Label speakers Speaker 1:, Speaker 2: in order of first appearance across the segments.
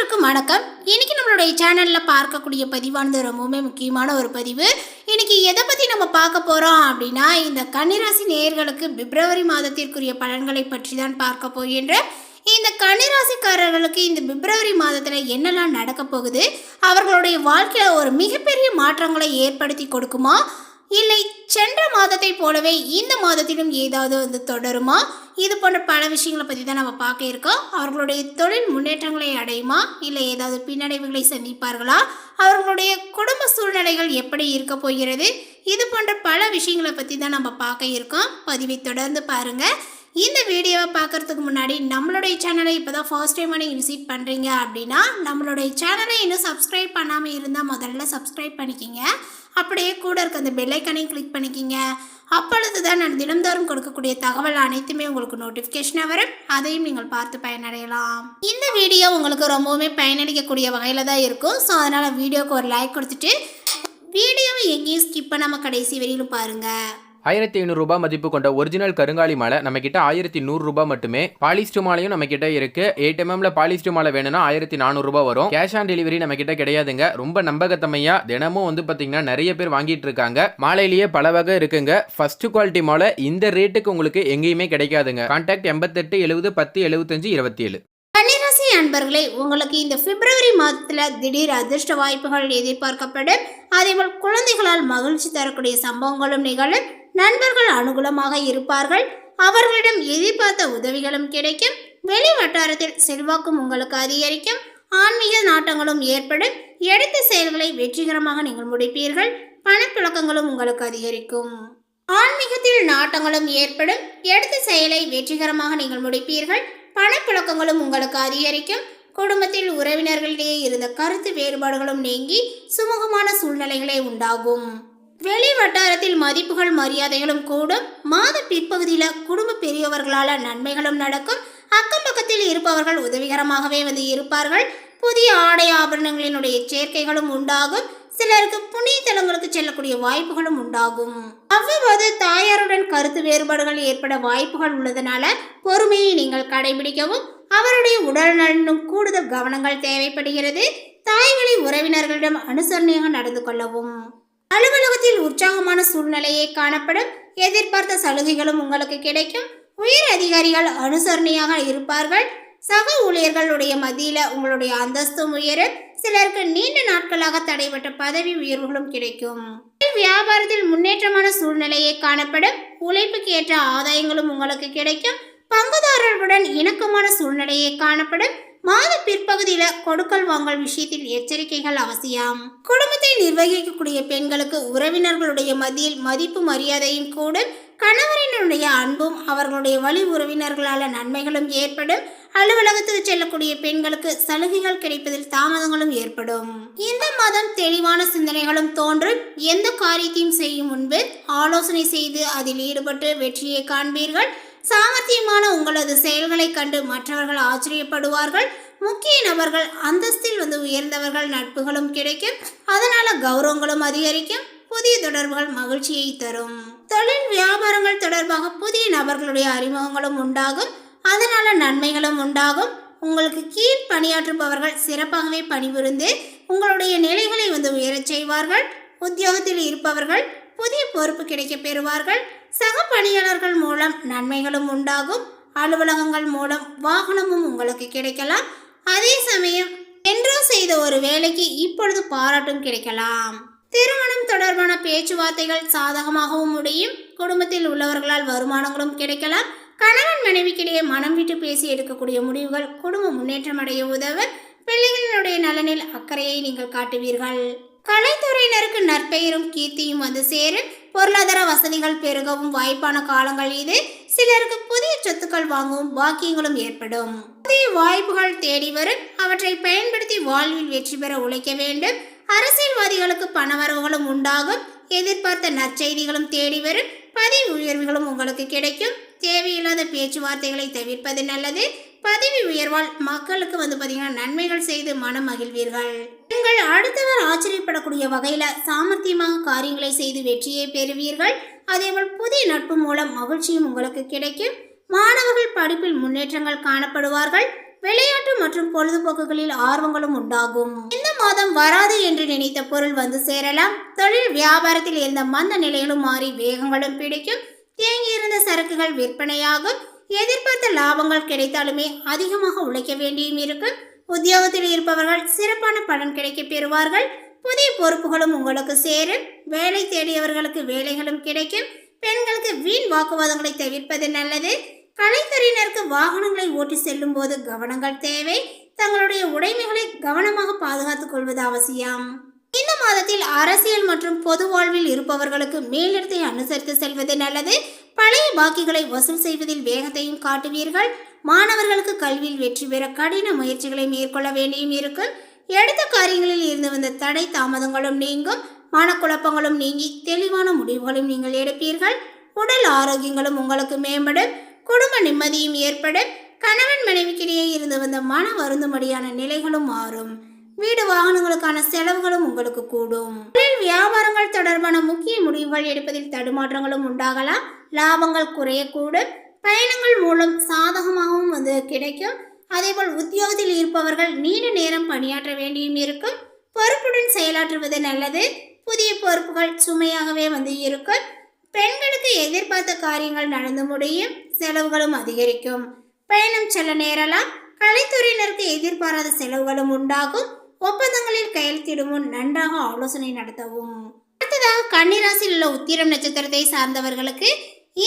Speaker 1: அனைவருக்கும் வணக்கம். இன்னைக்கு நம்மளுடைய சேனல்ல பார்க்கக்கூடிய பதிவானது ரொம்பவுமே முக்கியமான ஒரு பதிவு. இன்னைக்கு எதை பத்தி நம்ம பார்க்க போறோம் அப்படின்னா, இந்த கன்னிராசி நேயர்களுக்கு பிப்ரவரி மாதத்திற்குரிய பலன்களை பற்றி தான் பார்க்க போகின்றேன். இந்த கன்னிராசிக்காரர்களுக்கு இந்த பிப்ரவரி மாதத்துல என்னெல்லாம் நடக்க போகுது, அவர்களுடைய வாழ்க்கையில ஒரு மிகப்பெரிய மாற்றங்களை ஏற்படுத்தி கொடுக்குமா, இல்லை சென்ற மாதத்தை போலவே இந்த மாதத்திலும் ஏதாவது தொடருமா, இது போன்ற பல விஷயங்களை பற்றி தான் நம்ம பார்க்க இருக்கோம். அவர்களுடைய தொழில் முன்னேற்றங்களை அடையுமா, இல்லை ஏதாவது பின்னடைவுகளை சந்திப்பார்களா, அவர்களுடைய குடும்ப சூழ்நிலைகள் எப்படி இருக்க போகிறது, இது போன்ற பல விஷயங்களை பற்றி தான் நம்ம பார்க்க இருக்கோம். பதிவை தொடர்ந்து பாருங்கள். இந்த வீடியோவை பார்க்குறதுக்கு முன்னாடி நம்மளுடைய சேனலை இப்போ தான் ஃபர்ஸ்ட் டைம் நீங்கள் விசிட் பண்ணுறீங்க அப்படின்னா, நம்மளுடைய சேனலை இன்னும் சப்ஸ்கிரைப் பண்ணாமல் இருந்தால் முதல்ல சப்ஸ்கிரைப் பண்ணிக்கிங்க. அப்படியே கூட இருக்க அந்த பெல்லைக்கனையும் கிளிக் பண்ணிக்கிங்க. அப்பொழுது தான் நான் தினந்தோறும் கொடுக்கக்கூடிய தகவல் அனைத்துமே உங்களுக்கு நோட்டிஃபிகேஷனாக வரும். அதையும் நீங்கள் பார்த்து பயனடையலாம். இந்த வீடியோ உங்களுக்கு ரொம்பவுமே பயனளிக்கக்கூடிய வகையில் தான் இருக்கும். ஸோ அதனால் வீடியோவுக்கு ஒரு லைக் கொடுத்துட்டு வீடியோவை எங்கேயும் ஸ்கிப் பண்ணாமல் கடைசி வரையிலும் பாருங்கள்.
Speaker 2: 1500 ரூபாய் மதிப்பு கொண்ட ஒரிஜினல் கருங்காலி மாலை நம்ம கிட்ட 1100 ரூபாய் மட்டுமே. பாலிஸ்டர் மாலையும் நம்ம கிட்ட இருக்கு. 8 mm பாலிஸ்டர் மாலை வேணும்னா 1400 ரூபாய் வரும். கேஷ் ஆன் டெலிவரி நம்ம கிட்ட கிடையாதுங்க. ரொம்ப நம்பகத்தமையா தினமும் பாத்தீங்கன்னா நிறைய பேர் வாங்கிட்டு இருக்காங்க. மாலையிலேயே பல வகை இருக்குங்க. ஃபர்ஸ்ட் குவாலிட்டி மாலை இந்த ரேட்டுக்கு உங்களுக்கு எங்கேயுமே கிடைக்காதுங்க. கான்டாக்ட் 88 70 10 75 27.
Speaker 1: கன்னிராசி அன்பர்களே, உங்களுக்கு இந்த பிப்ரவரி மாதத்தில் திடீர் அதிர்ஷ்ட வாய்ப்புகள் எதிர்பார்க்கப்படும். அதேபோல் குழந்தைகளால் மகிழ்ச்சி தரக்கூடிய சம்பவங்களும் நிகழும். நண்பர்கள் அனுகூலமாக இருப்பார்கள். அவர்களிடம் எதிர்பார்த்த உதவிகளும் கிடைக்கும். வெளி வட்டாரத்தில் செல்வாக்கும் உங்களுக்கு அதிகரிக்கும். ஆன்மீக நாட்டங்களும் ஏற்படும். எடுத்த செயல்களை வெற்றிகரமாக நீங்கள் முடிப்பீர்கள். பணப்புழக்கங்களும் உங்களுக்கு அதிகரிக்கும். ஆன்மீகத்தில் நாட்டங்களும் ஏற்படும். எடுத்த செயலை வெற்றிகரமாக நீங்கள் முடிப்பீர்கள். பணப்புழக்கங்களும் உங்களுக்கு அதிகரிக்கும். குடும்பத்தில் உறவினர்களிடையே இருந்த கருத்து வேறுபாடுகளும் நீங்கி சுமூகமான சூழ்நிலைகளே உண்டாகும். வெளி வட்டாரத்தில் மதிப்புகள் மரியாதைகளும் கூடும். மாத பிற்பகுதியில் குடும்ப பெரியவர்களால் நன்மைகளும் நடக்கும். அக்கம் பக்கத்தில் இருப்பவர்கள் உதவிகரமாகவே இருப்பார்கள். புதிய ஆடை ஆபரணங்களினுடைய சேர்க்கைகளும் உண்டாகும். சிலருக்கு புண்ணிய தலங்களுக்கு செல்லக்கூடிய வாய்ப்புகளும் உண்டாகும். அவ்வப்போது தாயாருடன் கருத்து வேறுபாடுகள் ஏற்பட வாய்ப்புகள் உள்ளதனால பொறுமையை நீங்கள் கடைபிடிக்கவும், அவருடைய உடல் நலனும் கூடுதல் கவனங்கள் தேவைப்படுகிறது. தாய்வழி உறவினர்களிடம் அனுசரணையாக நடந்து கொள்ளவும். அலுவலகத்தில் உற்சாகமான சூழ்நிலையே காணப்படும். எதிர்பார்த்த சலுகைகளும் உங்களுக்கு கிடைக்கும். உயர் அதிகாரிகள் அனுசரணையாக இருப்பார்கள். சக ஊழியர்களுடைய மத்தியில உங்களுடைய அந்தஸ்தும் உயரும். சிலருக்கு நீண்ட நாட்களாக தடைபட்ட பதவி உயர்வுகளும் கிடைக்கும். வியாபாரத்தில் முன்னேற்றமான சூழ்நிலையே காணப்படும். உழைப்புக்கு ஏற்ற ஆதாயங்களும் உங்களுக்கு கிடைக்கும். பங்குதாரர்களுடன் இணக்கமான சூழ்நிலையே காணப்படும். மாத பிற்பகுதியில கொடுக்கல் வாங்கல் விஷயத்தில் எச்சரிக்கைகள் அவசியம். குடும்பத்தை நிர்வகிக்கக்கூடிய பெண்களுக்கு உறவினர்களுடைய மத்தியில் மதிப்பு மரியாதையும் கூடும். கணவரினுடைய அன்பும் அவர்களுடைய வழி உறவினர்களால் நன்மைகளும் ஏற்படும். அலுவலகத்துக்கு செல்லக்கூடிய பெண்களுக்கு சலுகைகள் கிடைப்பதில் தாமதங்களும் ஏற்படும். இந்த மாதம் தெளிவான சிந்தனைகளும் தோன்றும். எந்த காரியத்தையும் செய்யும் முன்பு ஆலோசனை செய்து அதில் ஈடுபட்டு வெற்றியை காண்பீர்கள். சாமர்த்தியமான உங்களது செயல்களை கண்டு மற்றவர்கள் ஆச்சரியப்படுவார்கள். முக்கிய நபர்கள் அந்தஸ்தில் உயர்ந்தவர்கள் நட்புகளும் கிடைக்கும். அதனால கௌரவங்களும் அதிகரிக்கும். புதிய தொடர்புகள் மகிழ்ச்சியை தரும். தொழில் வியாபாரங்கள் தொடர்பாக புதிய நபர்களுடைய அறிமுகங்களும் உண்டாகும். அதனால நன்மைகளும் உண்டாகும். உங்களுக்கு கீழ் பணியாற்றுபவர்கள் சிறப்பாகவே பணிபுரிந்து உங்களுடைய நிலைகளை உயரச் செய்வார்கள். உத்தியோகத்தில் இருப்பவர்கள் புதிய பொறுப்பு கிடைக்க பெறுவார்கள். சக பணியாளர்கள் மூலம் நன்மைகளும் உண்டாகும். அலுவலகங்கள் மூலம் வாகனமும் உங்களுக்கு கிடைக்கலாம். அதே சமயம் என்றோ செய்த ஒரு வேலைக்கு இப்பொழுது பாராட்டும் கிடைக்கலாம். திருமணம் தொடர்பான பேச்சுவார்த்தைகள் சாதகமாகவும் முடியும். குடும்பத்தில் உள்ளவர்களால் வருமானங்களும் கிடைக்கலாம். கணவன் மனைவிக்கிடையே மனம் விட்டு பேசி எடுக்கக்கூடிய முடிவுகள் குடும்ப முன்னேற்றம் அடைய உதவும். பிள்ளைகளினுடைய நலனில் அக்கறையை நீங்கள் காட்டுவீர்கள். கலைத்துறையினருக்கு நற்பெயரும் கீர்த்தியும் சேரும். பொருளாதார வசதிகள் பெருகவும் வாய்ப்பான காலங்கள் இது. சிலருக்கு புதிய சொத்துக்கள் வாங்கவும் பாக்கியங்களும் ஏற்படும். புதிய வாய்ப்புகள் தேடி வரும். அவற்றை பயன்படுத்தி வாழ்வில் வெற்றி பெற உழைக்க வேண்டும். அரசியல்வாதிகளுக்கு பணவரவுகளும் உண்டாகும். எதிர்பார்த்த நற்செய்திகளும் தேடி வரும். பதவி உயர்வுகளும் உங்களுக்கு கிடைக்கும். தேவையில்லாத பேச்சுவார்த்தைகளை தவிர்ப்பது நல்லது. பதவி உயர்வால் மக்களுக்கு பார்த்தீங்கன்னா நன்மைகள் செய்து மனம் மகிழ்வீர்கள். நீங்கள் அடுத்தவர் ஆச்சரியப்படக்கூடிய வகையில சாமர்த்தியமாக காரியங்களை செய்து வெற்றியை பெறுவீர்கள். அதேபோல் புதிய நட்பு மூலம் மகிழ்ச்சியும் உங்களுக்கு கிடைக்கும். மாணவர்கள் படிப்பில் முன்னேற்றங்கள் காணப்படுவார்கள். விளையாட்டு மற்றும் பொழுதுபோக்குகளில் ஆர்வங்களும் உண்டாகும். இந்த மாதம் வராது என்று நினைத்த பொருள் வந்து சேரலாம். தொழில் வியாபாரத்தில் இருந்த மந்த நிலைகளும் மாறி வேகங்களும் பிடிக்கும். தேங்கியிருந்த சரக்குகள் விற்பனையாகும். எதிர்பார்த்த லாபங்கள் கிடைத்தாலுமே அதிகமாக உழைக்க வேண்டியும் இருக்கும். உத்தியோகத்தில் இருப்பவர்கள் சிறப்பான பலன் கிடைக்க பெறுவார்கள். புதிய பொறுப்புகளும் உங்களுக்கு சேரும். வேலை தேடியவர்களுக்கு வேலைகளும் கிடைக்கும். பெண்களுக்கு வீண் வாக்குவாதங்களை தவிர்ப்பது நல்லது. கலைத்துறையினருக்கு வாகனங்களை ஓட்டி செல்லும் போது கவனங்கள் தேவை. தங்களுடைய உடைமைகளை கவனமாக பாதுகாத்துக் கொள்வது அவசியம். இந்த மாதத்தில் அரசியல் மற்றும் பொது வாழ்வில் இருப்பவர்களுக்கு மேலிடத்தை அனுசரித்து செல்வது நல்லது. பழைய பாக்கிகளை வசூல் செய்வதில் வேகத்தையும் காட்டுவீர்கள். மாணவர்களுக்கு கல்வியில் வெற்றி பெற கடின முயற்சிகளை மேற்கொள்ள வேண்டியும் இருக்கும். எடுத்த காரியங்களில் இருந்து வந்த தடை தாமதங்களும் நீங்கும். மனக்குழப்பங்களும் நீங்கி தெளிவான முடிவுகளும் நீங்கள் எடுப்பீர்கள். உடல் ஆரோக்கியங்களும் உங்களுக்கு மேம்படும். குடும்ப நிம்மதியும் ஏற்படும். கணவன் மனைவிக்கிடையே இருந்து வந்த மன வருந்தும்படியான நிலைகளும் மாறும். வீடு வாகனங்களுக்கான செலவுகளும் உங்களுக்கு கூடும். தொழில் வியாபாரங்கள் தொடர்பான முக்கிய முடிவுகள் எடுப்பதில் தடுமாற்றங்களும் உண்டாகலாம். லாபங்கள் குறையக்கூடும். பயணங்கள் மூலம் சாதகமாகவும் கிடைக்கும். அதேபோல் உத்தியோகத்தில் இருப்பவர்கள் நீண்ட நேரம் பணியாற்ற வேண்டியும் இருக்கும். பொறுப்புடன் செயலாற்றுவது நல்லது. புதிய பொறுப்புகள் சுமையாகவே இருக்கும். பெண்களுக்கு எதிர்பார்த்த காரியங்கள் நடந்து முடியும். செலவுகளும் அதிகரிக்கும். பயணம் செல்ல நேரலாம். கலைத்துறையினருக்கு எதிர்பாராத செலவுகளும் உண்டாகும். ஒப்பந்தங்களில் கையெழுத்திடும் முன் நன்றாக ஆலோசனை நடத்தவும். அடுத்ததாக கன்னிராசியில் உள்ள உத்திரம் நட்சத்திரத்தை சார்ந்தவர்களுக்கு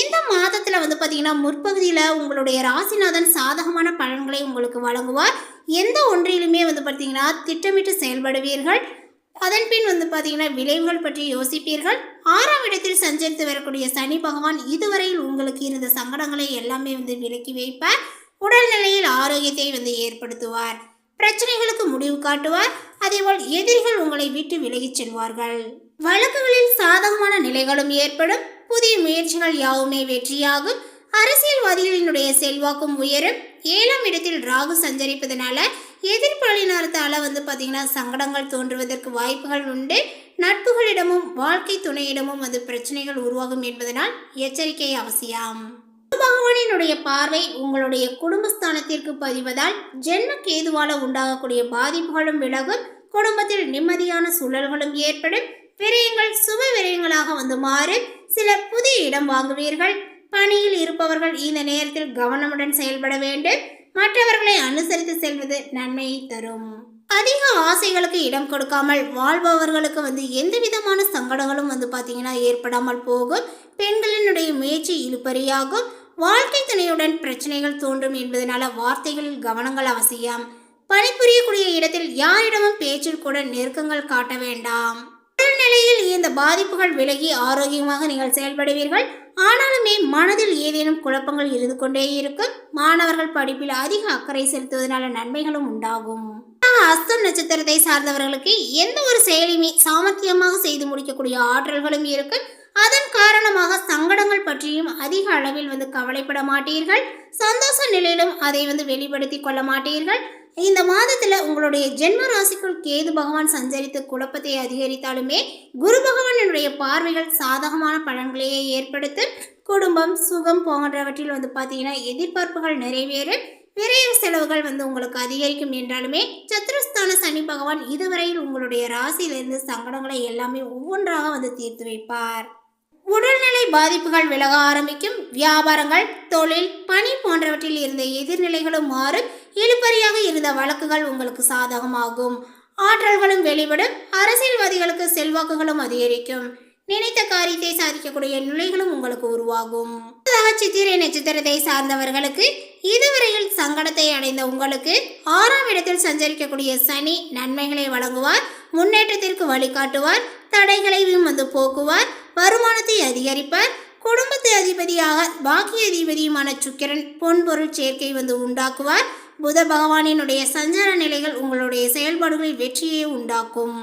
Speaker 1: இந்த மாதத்துல பார்த்தீங்கன்னா முற்பகுதியில் உங்களுடைய ராசிநாதன் சாதகமான பலன்களை உங்களுக்கு வழங்குவார். எந்த ஒன்றிலுமே பார்த்தீங்கன்னா திட்டமிட்டு செயல்படுவீர்கள். அதன் பின் பார்த்தீங்கன்னா விளைவுகள் பற்றி யோசிப்பீர்கள். 6ஆம் இடத்தில் சஞ்சரித்து வரக்கூடிய சனி பகவான் இதுவரையில் உங்களுக்கு இருந்த சங்கடங்களை எல்லாமே விலக்கி வைப்பார். உடல்நிலையில் ஆரோக்கியத்தை ஏற்படுத்துவார். பிரச்சனைகளுக்கு முடிவு காட்டுவார். அதேபோல் எதிரிகள் உங்களை விட்டு விலகிச் செல்வார்கள். வழக்குகளில் சாதகமான நிலைகளும் ஏற்படும். புதிய முயற்சிகள் யாவுமே வெற்றியாகும். அரசியல்வாதிகளினுடைய செல்வாக்கும் உயரும். 7ஆம் இடத்தில் ராகு சஞ்சரிப்பதனால எதிர்ப்பாளினத்தால பார்த்தீங்கன்னா சங்கடங்கள் தோன்றுவதற்கு வாய்ப்புகள் உண்டு. நட்புகளிடமும் வாழ்க்கை துணையிடமும் பிரச்சனைகள் உருவாகும் என்பதனால் எச்சரிக்கை அவசியம். பகவானினுடைய பார்வை உங்களுடைய குடும்பஸ்தானத்திற்கு பதிவதால் ஜென்ம கேதுவால உண்டாகக்கூடிய பாதிப்புகளும் விலகும். குடும்பத்தில் நிம்மதியான சூழல்களும் ஏற்படும். விரயங்கள் சுப விரயங்களாக மாறும். சிலர் புதிய இடம் வாங்குவீர்கள். பணியில் இருப்பவர்கள் இந்த நேரத்தில் கவனமுடன் செயல்பட வேண்டும். மற்றவர்களை அனுசரித்து செல்வது நன்மையை தரும். அதிக ஆசைகளுக்கு இடம் கொடுக்காமல் வாழ்பவர்களுக்கு எந்த விதமான சங்கடங்களும் பார்த்தீங்கன்னா ஏற்படாமல் போகும். பெண்களினுடைய முயற்சி இழுபறியாகும். வாழ்க்கை துணையுடன் பிரச்சனைகள் தோன்றும் என்பதனால வார்த்தைகளில் கவனங்கள் அவசியம். பணிபுரியக்கூடிய இடத்தில் யாரிடமும் பேச்சில் கூட நெருக்கங்கள் காட்ட வேண்டாம். உடல்நிலையில் இந்த பாதிப்புகள் விலகி ஆரோக்கியமாக நீங்கள் செயல்படுவீர்கள். ஆனாலுமே மனதில் ஏதேனும் குழப்பங்கள் இருந்து கொண்டே இருக்கும். மாணவர்கள் படிப்பில் அதிக அக்கறை செலுத்துவதனால நன்மைகளும் உண்டாகும். அஸ்தம் நட்சத்திரத்தை சார்ந்தவர்களுக்கு எந்த ஒரு செயலையுமே சாமர்த்தியமாக செய்து முடிக்கக்கூடிய ஆற்றல்களும் இருக்கும். அதன் காரணமாக சங்கடங்கள் பற்றியும் அதிக அளவில் கவலைப்பட மாட்டீர்கள். சந்தோஷ நிலையிலும் அதை வெளிப்படுத்தி கொள்ள மாட்டீர்கள். இந்த மாதத்துல உங்களுடைய ஜென்ம ராசிக்குள் கேது பகவான் சஞ்சரித்து குழப்பத்தை அதிகரித்தாலுமே குரு பகவானுடைய பார்வைகள் சாதகமான பலன்களையே ஏற்படுத்தும். குடும்பம் சுகம் போன்றவற்றில் பார்த்தீங்கன்னா எதிர்பார்ப்புகள் நிறைவேறும். விரைவு செலவுகள் உங்களுக்கு அதிகரிக்கும் என்றாலுமே சத்ருஸ்தான சனி பகவான் இதுவரையில் உங்களுடைய ராசியிலிருந்து சங்கடங்களை எல்லாமே ஒவ்வொன்றாக தீர்த்து வைப்பார். உடல்நிலை பாதிப்புகள் விலக ஆரம்பிக்கும். வியாபாரங்கள் தொழில் பணி போன்றவற்றில் இருந்த எதிர்நிலைகளும் மாறும். இழுபறியாக இருந்த வழக்குகள் உங்களுக்கு சாதகமாகும். ஆற்றல்களும் வெளிப்படும். அரசியல்வாதிகளுக்கு செல்வாக்குகளும் அதிகரிக்கும். நினைத்த காரியத்தை சாதிக்கக்கூடிய நிலைகளும் உங்களுக்கு உருவாகும். சித்திரை நட்சத்திரத்தை சார்ந்தவர்களுக்கு இதுவரையில் சங்கடத்தை அடைந்த உங்களுக்கு 6ஆம் இடத்தில் சஞ்சரிக்கக்கூடிய சனி நன்மைகளை வழங்குவார். முன்னேற்றத்திற்கு வழிகாட்டுவார். தடைகளையும் போக்குவார். வருமானத்தை அதிகரிப்பார். குடும்பத்து அதிபதியாக பாக்கிய அதிபதியுமான சுக்கிரன் பொன்பொருள் சேர்க்கை உண்டாக்குவார். புத பகவானினுடைய சஞ்சார நிலைகள் உங்களுடைய செயல்பாடுகளில் வெற்றியை உண்டாக்கும்.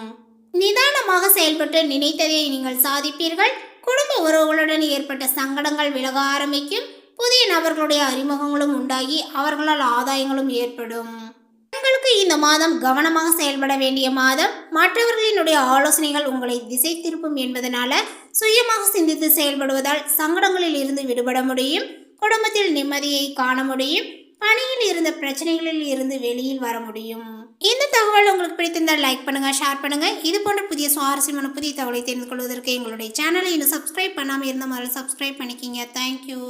Speaker 1: நிதானமாக செயல்பட்டு நினைத்ததை நீங்கள் சாதிப்பீர்கள். குடும்ப உறவுகளுடன் ஏற்பட்ட சங்கடங்கள் விலக ஆரம்பிக்கும். புதிய நபர்களுடைய அறிமுகங்களும் உண்டாகி அவர்களால் ஆதாயங்களும் ஏற்படும். உங்களுக்கு இந்த மாதம் கவனமாக செயல்பட வேண்டிய மாதம். மற்றவர்களினுடைய ஆலோசனைகள் உங்களை திசை திருப்பும் என்பதனால சுயமாக சிந்தித்து செயல்படுவதால் சங்கடங்களில் இருந்து விடுபட முடியும். குடும்பத்தில் நிம்மதியை காண முடியும். பணியில் இருந்த பிரச்சனைகளில் இருந்து வெளியில் வர முடியும். இந்த தகவல் உங்களுக்கு பிடித்திருந்தால் லைக் பண்ணுங்க, ஷேர் பண்ணுங்க. இது போன்ற புதிய சுவாரஸ்யமான புதிய தகவலை தெரிந்து கொள்வதற்கு எங்களுடைய சேனலை இன்னும் சப்ஸ்கிரைப் பண்ணாமல் இருந்தால் முதல்ல சப்ஸ்கிரைப் பண்ணிக்கிங்க. தேங்க்யூ.